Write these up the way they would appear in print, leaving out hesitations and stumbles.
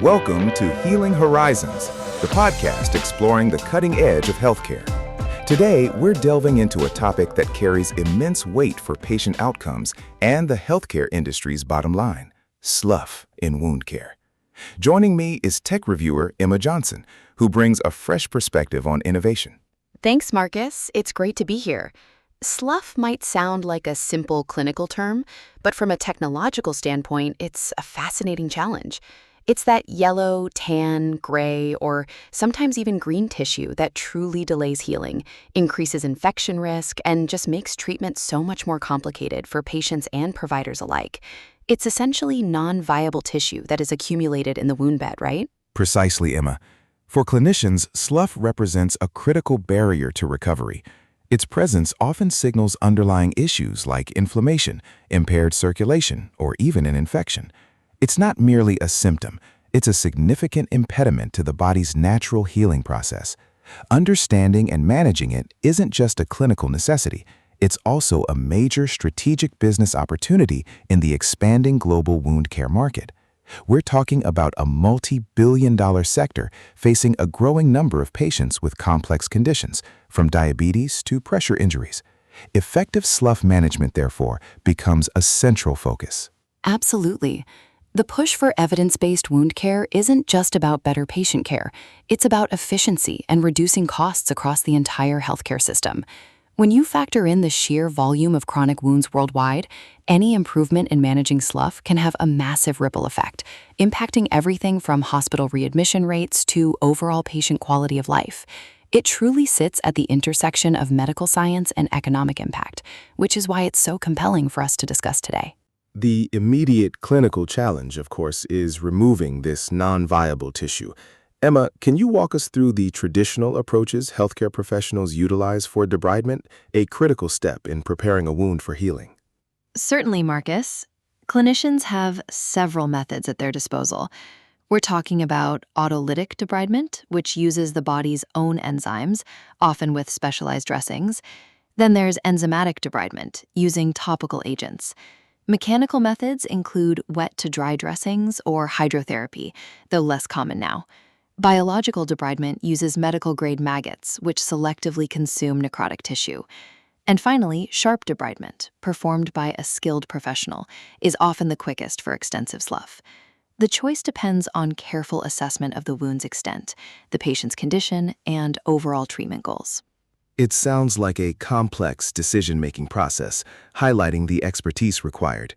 Welcome to Healing Horizons, the podcast exploring the cutting edge of healthcare. Today, we're delving into a topic that carries immense weight for patient outcomes and the healthcare industry's bottom line: slough in wound care. Joining me is tech reviewer Emma Johnson, who brings a fresh perspective on innovation. Thanks, Marcus. It's great to be here. Slough might sound like a simple clinical term, but from a technological standpoint, it's a fascinating challenge. It's that yellow, tan, gray, or sometimes even green tissue that truly delays healing, increases infection risk, and just makes treatment so much more complicated for patients and providers alike. It's essentially non-viable tissue that is accumulated in the wound bed, right? Precisely, Emma. For clinicians, slough represents a critical barrier to recovery. Its presence often signals underlying issues like inflammation, impaired circulation, or even an infection. It's not merely a symptom, it's a significant impediment to the body's natural healing process. Understanding and managing it isn't just a clinical necessity, it's also a major strategic business opportunity in the expanding global wound care market. We're talking about a multi-billion-dollar sector facing a growing number of patients with complex conditions, from diabetes to pressure injuries. Effective slough management, therefore, becomes a central focus. Absolutely. The push for evidence-based wound care isn't just about better patient care. It's about efficiency and reducing costs across the entire healthcare system. When you factor in the sheer volume of chronic wounds worldwide, any improvement in managing slough can have a massive ripple effect, impacting everything from hospital readmission rates to overall patient quality of life. It truly sits at the intersection of medical science and economic impact, which is why it's so compelling for us to discuss today. The immediate clinical challenge, of course, is removing this non-viable tissue. Emma, can you walk us through the traditional approaches healthcare professionals utilize for debridement, a critical step in preparing a wound for healing? Certainly, Marcus. Clinicians have several methods at their disposal. We're talking about autolytic debridement, which uses the body's own enzymes, often with specialized dressings. Then there's enzymatic debridement, using topical agents. Mechanical methods include wet-to-dry dressings or hydrotherapy, though less common now. Biological debridement uses medical-grade maggots, which selectively consume necrotic tissue. And finally, sharp debridement, performed by a skilled professional, is often the quickest for extensive slough. The choice depends on careful assessment of the wound's extent, the patient's condition, and overall treatment goals. It sounds like a complex decision-making process, highlighting the expertise required.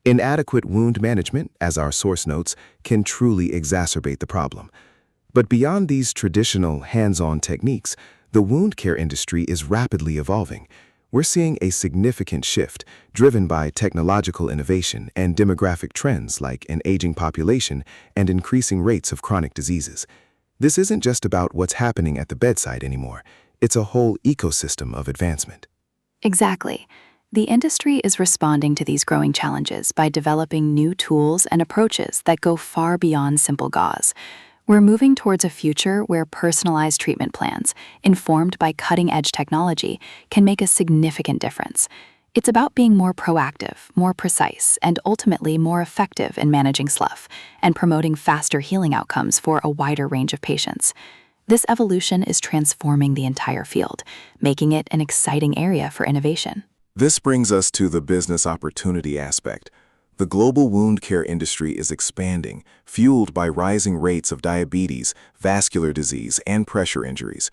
Inadequate wound management, as our source notes, can truly exacerbate the problem. But beyond these traditional hands-on techniques, the wound care industry is rapidly evolving. We're seeing a significant shift driven by technological innovation and demographic trends like an aging population and increasing rates of chronic diseases. This isn't just about what's happening at the bedside anymore. It's a whole ecosystem of advancement. Exactly. The industry is responding to these growing challenges by developing new tools and approaches that go far beyond simple gauze. We're moving towards a future where personalized treatment plans, informed by cutting-edge technology, can make a significant difference. It's about being more proactive, more precise, and ultimately more effective in managing slough and promoting faster healing outcomes for a wider range of patients. This evolution is transforming the entire field, making it an exciting area for innovation. This brings us to the business opportunity aspect. The global wound care industry is expanding, fueled by rising rates of diabetes, vascular disease, and pressure injuries.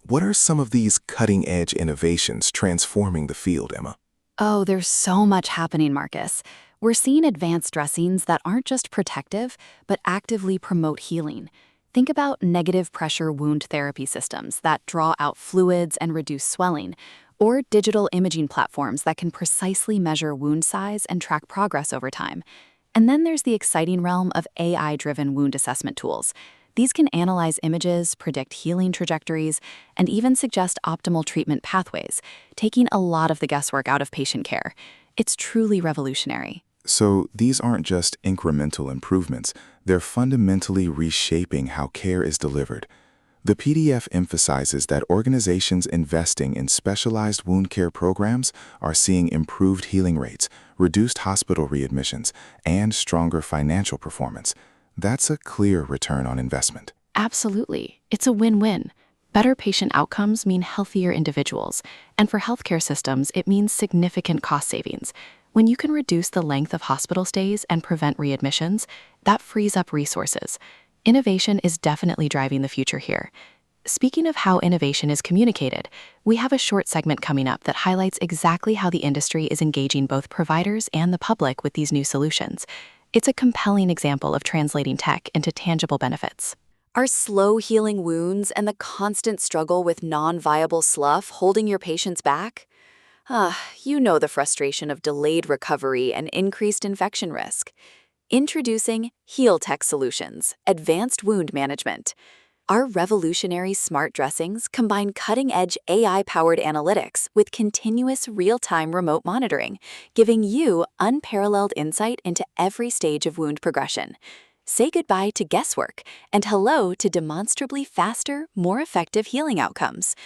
What are some of these cutting-edge innovations transforming the field, Emma? Oh, there's so much happening, Marcus. We're seeing advanced dressings that aren't just protective, but actively promote healing. Think about negative pressure wound therapy systems that draw out fluids and reduce swelling, or digital imaging platforms that can precisely measure wound size and track progress over time. And then there's the exciting realm of AI-driven wound assessment tools. These can analyze images, predict healing trajectories, and even suggest optimal treatment pathways, taking a lot of the guesswork out of patient care. It's truly revolutionary. So these aren't just incremental improvements, they're fundamentally reshaping how care is delivered. The PDF emphasizes that organizations investing in specialized wound care programs are seeing improved healing rates, reduced hospital readmissions, and stronger financial performance. That's a clear return on investment. Absolutely. It's a win-win. Better patient outcomes mean healthier individuals, and for healthcare systems, it means significant cost savings. When you can reduce the length of hospital stays and prevent readmissions, that frees up resources. Innovation is definitely driving the future here. Speaking of how innovation is communicated, we have a short segment coming up that highlights exactly how the industry is engaging both providers and the public with these new solutions. It's a compelling example of translating tech into tangible benefits. Are slow healing wounds and the constant struggle with non-viable slough holding your patients back? You know the frustration of delayed recovery and increased infection risk. Introducing K.L.P Solutions, Advanced Wound Management. Our revolutionary smart dressings combine cutting-edge AI-powered analytics with continuous real-time remote monitoring, giving you unparalleled insight into every stage of wound progression. Say goodbye to guesswork and hello to demonstrably faster, more effective healing outcomes.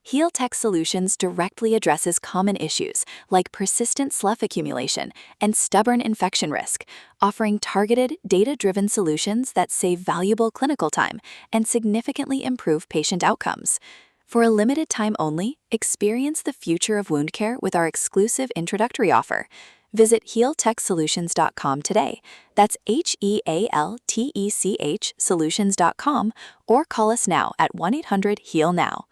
K.L.P Solutions directly addresses common issues like persistent slough accumulation and stubborn infection risk, offering targeted, data-driven solutions that save valuable clinical time and significantly improve patient outcomes. For a limited time only, experience the future of wound care with our exclusive introductory offer. Visit healtechsolutions.com today. That's HEALTECH solutions.com, or call us now at 1-800-HEAL-NOW.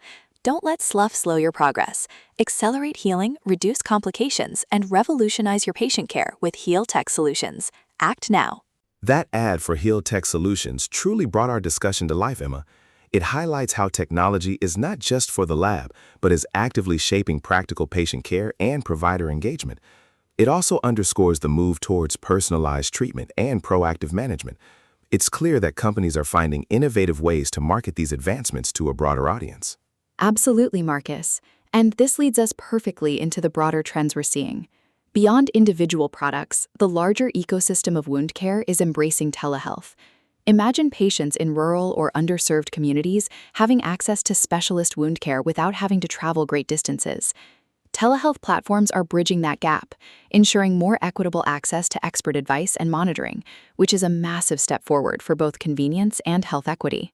Don't let slough slow your progress. Accelerate healing, reduce complications, and revolutionize your patient care with K.L.P Solutions. Act now. That ad for K.L.P Solutions truly brought our discussion to life, Emma. It highlights how technology is not just for the lab, but is actively shaping practical patient care and provider engagement. It also underscores the move towards personalized treatment and proactive management. It's clear that companies are finding innovative ways to market these advancements to a broader audience. Absolutely, Marcus. And this leads us perfectly into the broader trends we're seeing. Beyond individual products, the larger ecosystem of wound care is embracing telehealth. Imagine patients in rural or underserved communities having access to specialist wound care without having to travel great distances. Telehealth platforms are bridging that gap, ensuring more equitable access to expert advice and monitoring, which is a massive step forward for both convenience and health equity.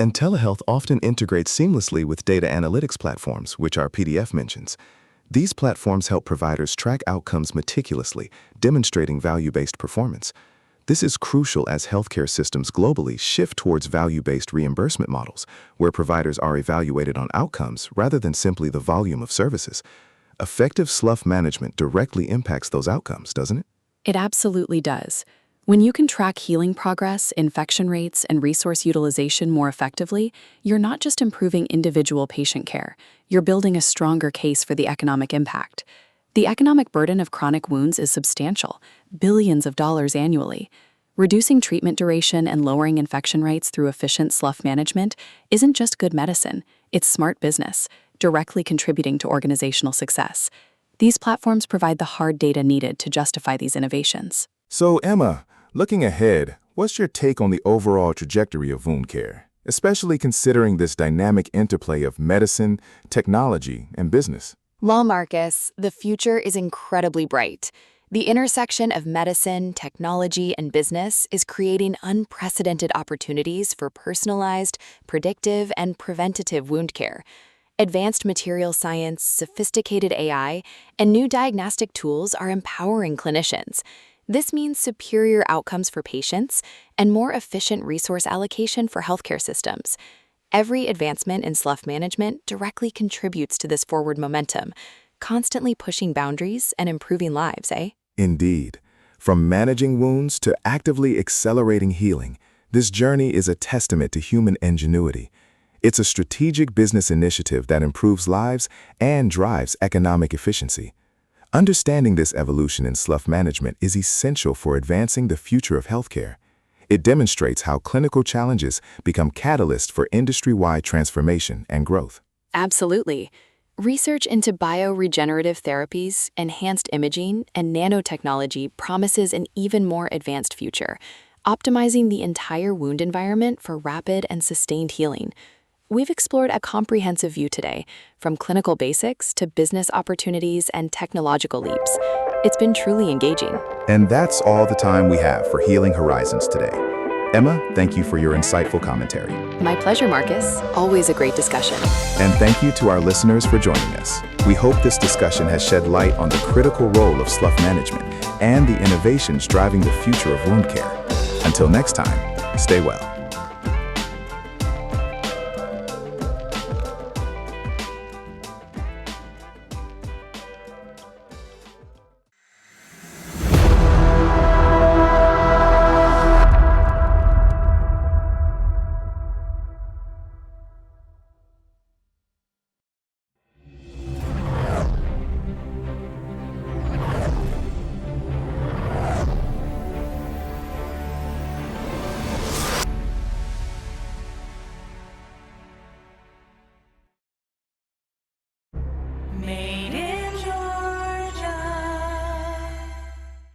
And telehealth often integrates seamlessly with data analytics platforms, which our PDF mentions. These platforms help providers track outcomes meticulously, demonstrating value-based performance. This is crucial as healthcare systems globally shift towards value-based reimbursement models, where providers are evaluated on outcomes rather than simply the volume of services. Effective slough management directly impacts those outcomes, doesn't it? It absolutely does. When you can track healing progress, infection rates, and resource utilization more effectively, you're not just improving individual patient care, you're building a stronger case for the economic impact. The economic burden of chronic wounds is substantial, billions of dollars annually. Reducing treatment duration and lowering infection rates through efficient slough management isn't just good medicine, it's smart business, directly contributing to organizational success. These platforms provide the hard data needed to justify these innovations. So, Emma, looking ahead, what's your take on the overall trajectory of wound care, especially considering this dynamic interplay of medicine, technology, and business? Well, Marcus, the future is incredibly bright. The intersection of medicine, technology, and business is creating unprecedented opportunities for personalized, predictive, and preventative wound care. Advanced material science, sophisticated AI, and new diagnostic tools are empowering clinicians. This means superior outcomes for patients and more efficient resource allocation for healthcare systems. Every advancement in slough management directly contributes to this forward momentum, constantly pushing boundaries and improving lives, eh? Indeed. From managing wounds to actively accelerating healing, this journey is a testament to human ingenuity. It's a strategic business initiative that improves lives and drives economic efficiency. Understanding this evolution in slough management is essential for advancing the future of healthcare. It demonstrates how clinical challenges become catalysts for industry-wide transformation and growth. Absolutely. Research into bioregenerative therapies, enhanced imaging, and nanotechnology promises an even more advanced future, optimizing the entire wound environment for rapid and sustained healing. We've explored a comprehensive view today, from clinical basics to business opportunities and technological leaps. It's been truly engaging. And that's all the time we have for Healing Horizons today. Emma, thank you for your insightful commentary. My pleasure, Marcus. Always a great discussion. And thank you to our listeners for joining us. We hope this discussion has shed light on the critical role of slough management and the innovations driving the future of wound care. Until next time, stay well.